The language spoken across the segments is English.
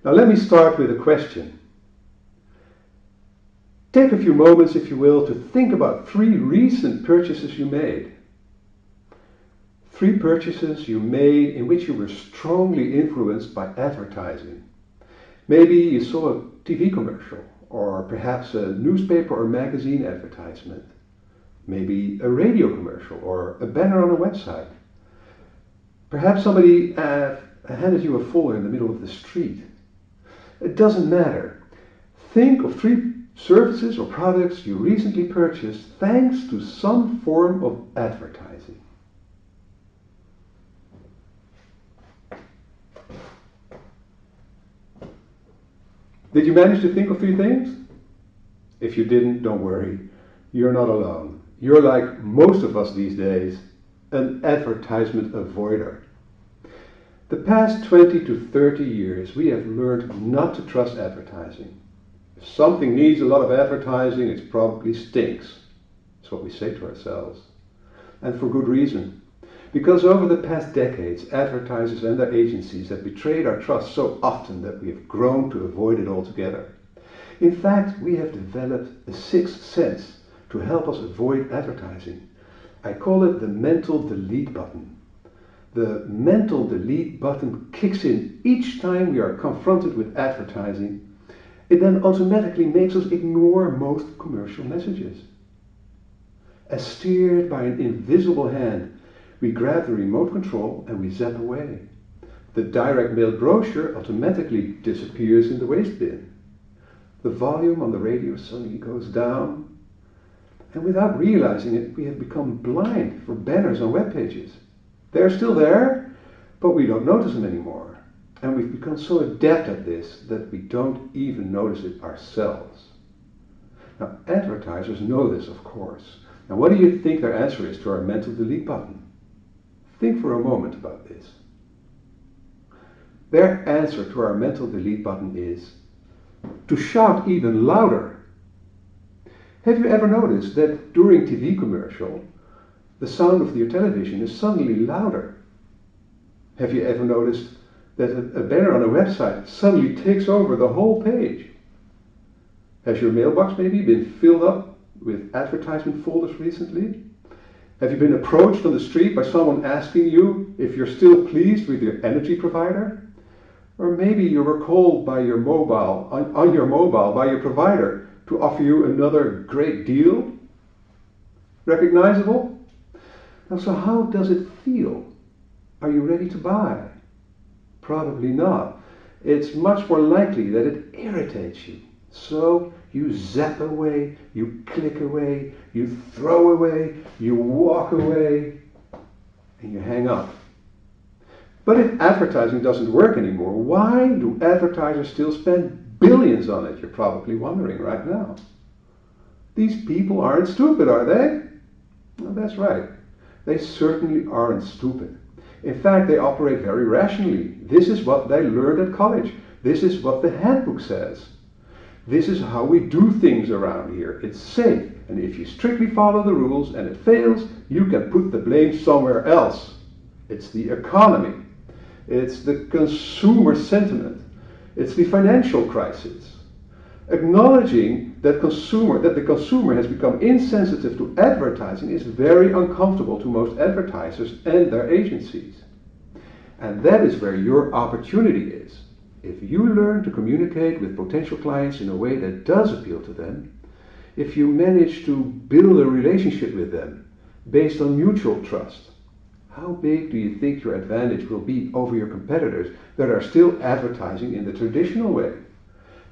Now let me start with a question. Take a few moments, if you will, to think about 3 recent purchases you made. 3 purchases you made in which you were strongly influenced by advertising. Maybe you saw a TV commercial, or perhaps a newspaper or magazine advertisement. Maybe a radio commercial, or a banner on a website. Perhaps somebody handed you a folder in the middle of the street. It doesn't matter. Think of 3 services or products you recently purchased thanks to some form of advertising. Did you manage to think of 3 things? If you didn't, don't worry. You're not alone. You're like most of us these days, an advertisement avoider. The past 20 to 30 years, we have learned not to trust advertising. If something needs a lot of advertising, it probably stinks. That's what we say to ourselves. And for good reason. Because over the past decades, advertisers and their agencies have betrayed our trust so often that we have grown to avoid it altogether. In fact, we have developed a 6th sense to help us avoid advertising. I call it the mental delete button. The mental delete button kicks in each time we are confronted with advertising. It then automatically makes us ignore most commercial messages. As steered by an invisible hand, we grab the remote control and we zap away. The direct mail brochure automatically disappears in the waste bin. The volume on the radio suddenly goes down. And without realizing it, we have become blind for banners on web pages. They're still there, but we don't notice them anymore. And we've become so adept at this that we don't even notice it ourselves. Now, advertisers know this, of course. Now, what do you think their answer is to our mental delete button? Think for a moment about this. Their answer to our mental delete button is to shout even louder. Have you ever noticed that during TV commercial, the sound of your television is suddenly louder? Have you ever noticed that a banner on a website suddenly takes over the whole page? Has your mailbox maybe been filled up with advertisement folders recently? Have you been approached on the street by someone asking you if you're still pleased with your energy provider? Or maybe you were called by your mobile, on your mobile by your provider to offer you another great deal? Recognizable? Now, so how does it feel? Are you ready to buy? Probably not. It's much more likely that it irritates you. So you zap away, you click away, you throw away, you walk away, and you hang up. But if advertising doesn't work anymore, why do advertisers still spend billions on it? You're probably wondering right now. These people aren't stupid, are they? Well, that's right. They certainly aren't stupid. In fact, they operate very rationally. This is what they learned at college. This is what the handbook says. This is how we do things around here. It's safe, and if you strictly follow the rules and it fails, you can put the blame somewhere else. It's the economy. It's the consumer sentiment. It's the financial crisis. Acknowledging that the consumer has become insensitive to advertising is very uncomfortable to most advertisers and their agencies. And that is where your opportunity is. If you learn to communicate with potential clients in a way that does appeal to them, if you manage to build a relationship with them based on mutual trust, how big do you think your advantage will be over your competitors that are still advertising in the traditional way?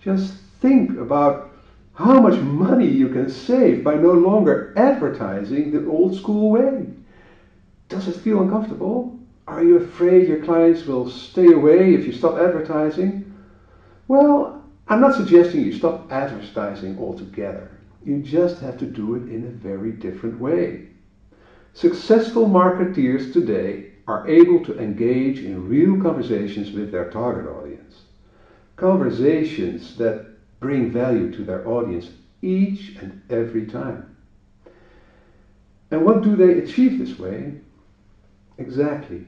Just think about how much money you can save by no longer advertising the old school way. Does it feel uncomfortable? Are you afraid your clients will stay away if you stop advertising? Well, I'm not suggesting you stop advertising altogether. You just have to do it in a very different way. Successful marketeers today are able to engage in real conversations with their target audience. Conversations that bring value to their audience each and every time. And what do they achieve this way? Exactly.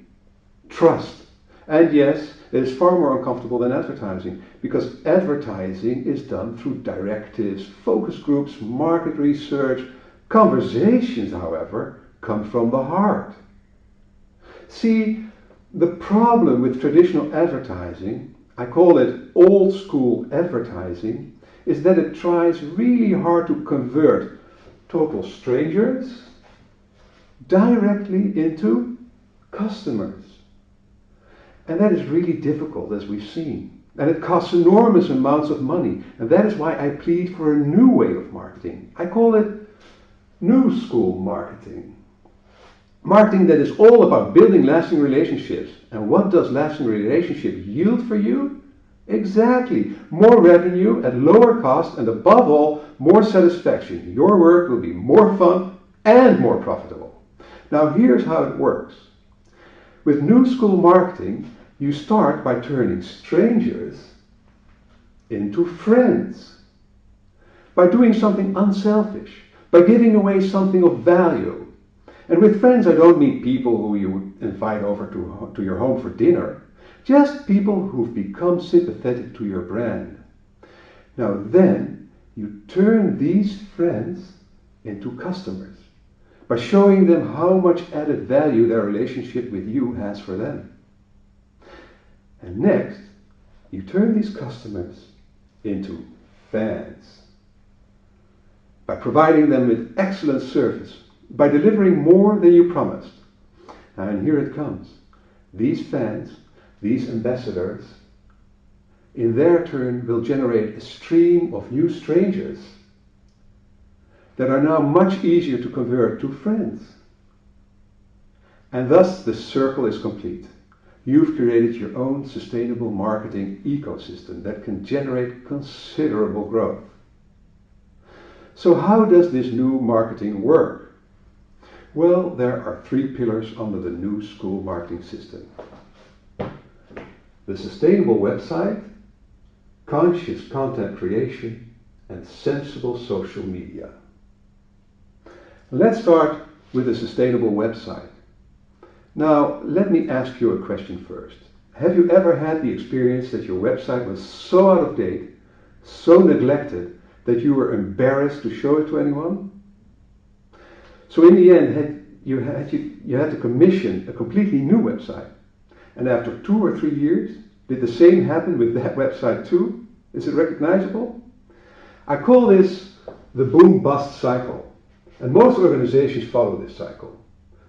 Trust. And yes, it is far more uncomfortable than advertising, because advertising is done through directives, focus groups, market research. Conversations, however, come from the heart. See, the problem with traditional advertising, I call it old school advertising, is that it tries really hard to convert total strangers directly into customers. And that is really difficult, as we've seen. And it costs enormous amounts of money. And that is why I plead for a new way of marketing. I call it new school marketing. Marketing that is all about building lasting relationships. And what does lasting relationship yield for you? Exactly. More revenue at lower cost, and above all, more satisfaction. Your work will be more fun and more profitable. Now here's how it works. With new school marketing, you start by turning strangers into friends. By doing something unselfish. By giving away something of value. And with friends, I don't mean people who you invite over to your home for dinner. Just people who've become sympathetic to your brand. Now then, you turn these friends into customers by showing them how much added value their relationship with you has for them. And next, you turn these customers into fans by providing them with excellent service, by delivering more than you promised. And here it comes. These fans, these ambassadors, in their turn will generate a stream of new strangers that are now much easier to convert to friends. And thus the circle is complete. You've created your own sustainable marketing ecosystem that can generate considerable growth. So how does this new marketing work? Well, there are three pillars under the new school marketing system. The sustainable website, conscious content creation, and sensible social media. Let's start with a sustainable website. Now, let me ask you a question first. Have you ever had the experience that your website was so out of date, so neglected, that you were embarrassed to show it to anyone? So in the end, you had to commission a completely new website. And after 2 or 3 years, did the same happen with that website too? Is it recognizable? I call this the boom-bust cycle. And most organizations follow this cycle.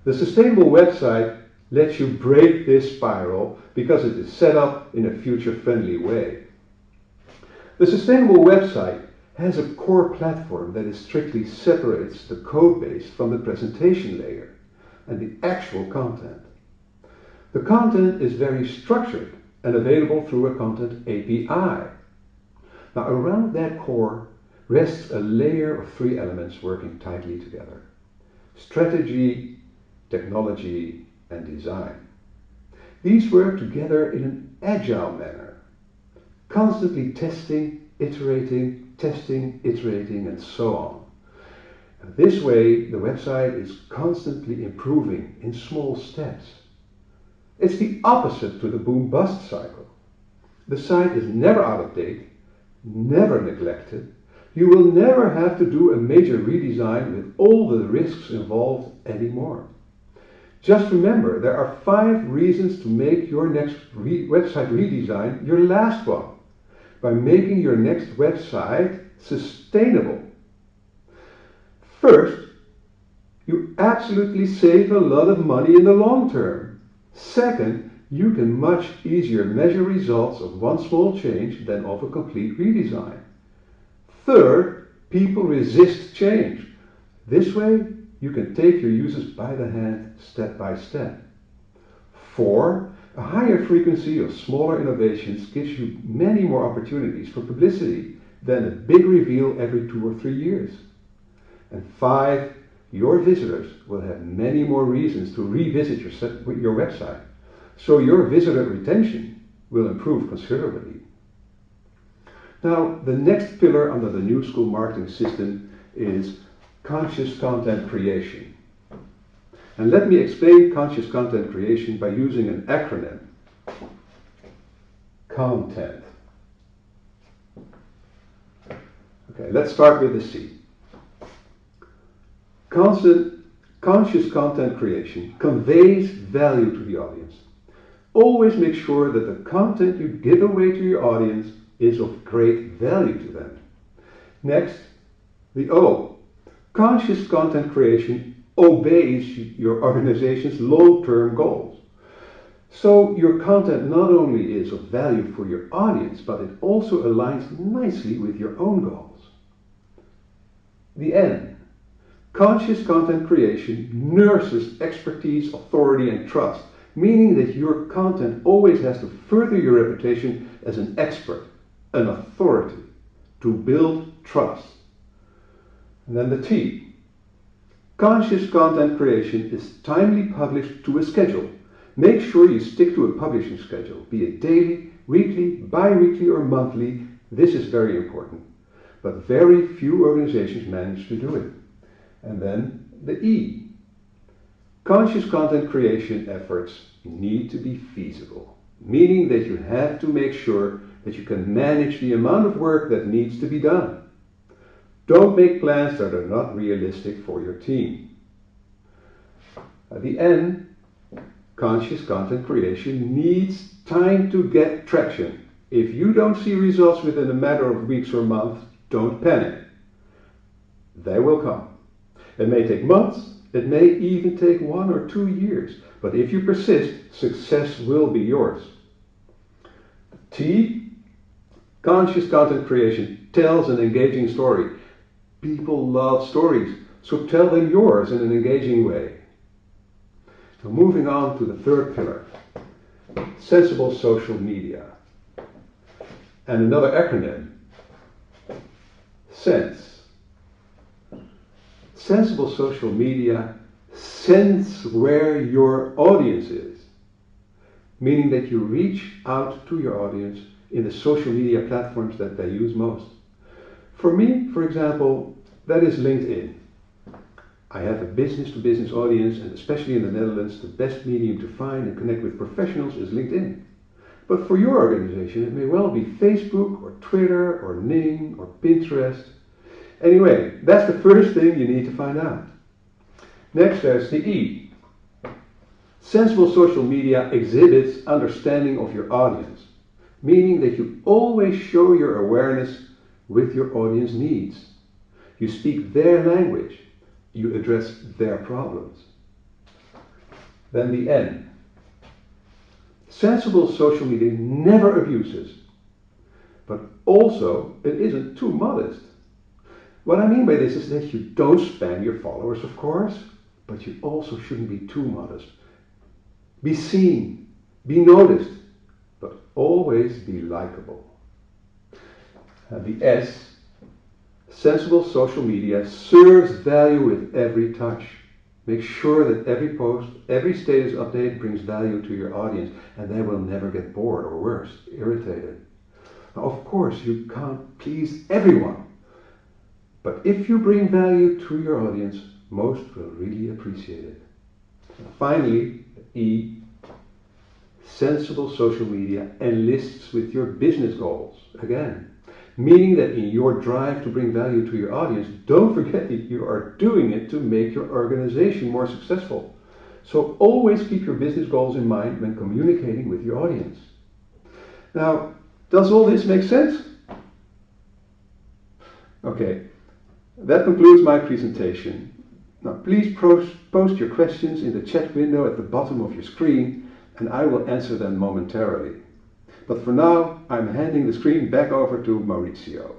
The sustainable website lets you break this spiral because it is set up in a future-friendly way. The sustainable website has a core platform that strictly separates the code base from the presentation layer and the actual content. The content is very structured and available through a content API. Now, around that core rests a layer of 3 elements working tightly together: strategy, technology, and design. These work together in an agile manner, constantly testing, iterating, and so on. And this way, the website is constantly improving in small steps. It's the opposite to the boom-bust cycle. The site is never out of date, never neglected. You will never have to do a major redesign with all the risks involved anymore. Just remember, there are 5 reasons to make your next website redesign your last one, by making your next website sustainable. First, you absolutely save a lot of money in the long term. Second, you can much easier measure results of one small change than of a complete redesign. Third, people resist change. This way, you can take your users by the hand step by step. 4, a higher frequency of smaller innovations gives you many more opportunities for publicity than a big reveal every 2 or 3 years. And 5, your visitors will have many more reasons to revisit your website. So your visitor retention will improve considerably. Now, the next pillar under the new school marketing system is conscious content creation. And let me explain conscious content creation by using an acronym. Content. Okay, let's start with the C. Conscious content creation conveys value to the audience. Always make sure that the content you give away to your audience is of great value to them. Next, the O. Conscious content creation obeys your organization's long-term goals. So your content not only is of value for your audience, but it also aligns nicely with your own goals. The N. Conscious content creation nurses expertise, authority, and trust, meaning that your content always has to further your reputation as an expert, an authority, to build trust. And then the T. Conscious content creation is timely published to a schedule. Make sure you stick to a publishing schedule, be it daily, weekly, bi-weekly, or monthly. This is very important. But very few organizations manage to do it. And then the E. Conscious content creation efforts need to be feasible, meaning that you have to make sure that you can manage the amount of work that needs to be done. Don't make plans that are not realistic for your team. At the N, conscious content creation needs time to get traction. If you don't see results within a matter of weeks or months, don't panic. They will come. It may take months, it may even take 1 or 2 years, but if you persist, success will be yours. T, conscious content creation tells an engaging story. People love stories, so tell them yours in an engaging way. Now moving on to the third pillar, sensible social media. And another acronym, SENSE. Sensible social media sense where your audience is, meaning that you reach out to your audience in the social media platforms that they use most. For me, for example, that is LinkedIn. I have a business-to-business audience, and especially in the Netherlands, the best medium to find and connect with professionals is LinkedIn. But for your organization, it may well be Facebook or Twitter or Ning or Pinterest. Anyway, that's the first thing you need to find out. Next, there's the E. Sensible social media exhibits understanding of your audience, meaning that you always show your awareness with your audience needs. You speak their language. You address their problems. Then the N. Sensible social media never abuses, but also it isn't too modest. What I mean by this is that you don't spam your followers, of course, but you also shouldn't be too modest. Be seen, be noticed, but always be likable. And the S, sensible social media serves value with every touch. Make sure that every post, every status update brings value to your audience, and they will never get bored or worse, irritated. Now, of course, you can't please everyone. But if you bring value to your audience, most will really appreciate it. And finally, E, sensible social media enlists with your business goals. Again, meaning that in your drive to bring value to your audience, don't forget that you are doing it to make your organization more successful. So always keep your business goals in mind when communicating with your audience. Now, does all this make sense? Okay. That concludes my presentation. Now please post your questions in the chat window at the bottom of your screen, and I will answer them momentarily. But for now, I'm handing the screen back over to Mauricio.